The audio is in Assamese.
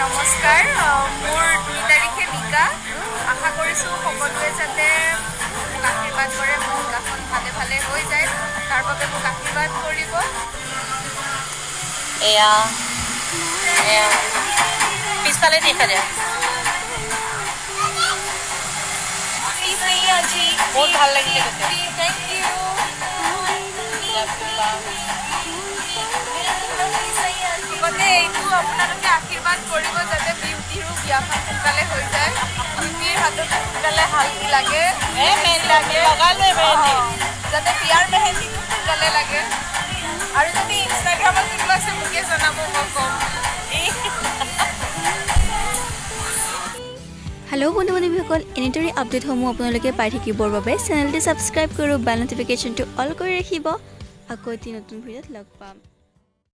নমস্কাৰ মোৰ 2 তাৰিখে নিকা আশা কৰিছোঁ সকলোৱে যাতে মোক আশীৰ্বাদ কৰে মোৰ নিকাখন ভালে ভালে হৈ যায় তাৰ বাবে মোক আশীৰ্বাদ কৰিব এয়া পিছফালে দেখা যায় বহুত ভাল লাগিছে থেংক ইউ লগতে এইটো আপোনালোকে আশীৰ্বাদ কৰিব যাতে বিউটিৰো বিয়াখন সোনকালে হৈ যায় বিউটিৰ হাতত সোনকালে হালধি লাগে যাতে বিয়াৰ মেহেন্দিটো সোনকালে লাগে আৰু যদি ইনষ্টাগ্ৰামত কিবা আছে মোকে জনাব মই ক'ম হেল্ল' বন্ধু বান্ধৱীসকল এনেদৰে আপডেটসমূহ আপোনালোকে পাই থাকিবৰ বাবে চেনেলটো ছাবস্ক্ৰাইব কৰি বেল নটিফিকেশ্যনটো অল কৰি ৰাখিব আকৌ এটি নতুন ভিডিঅ'ত লগ পাম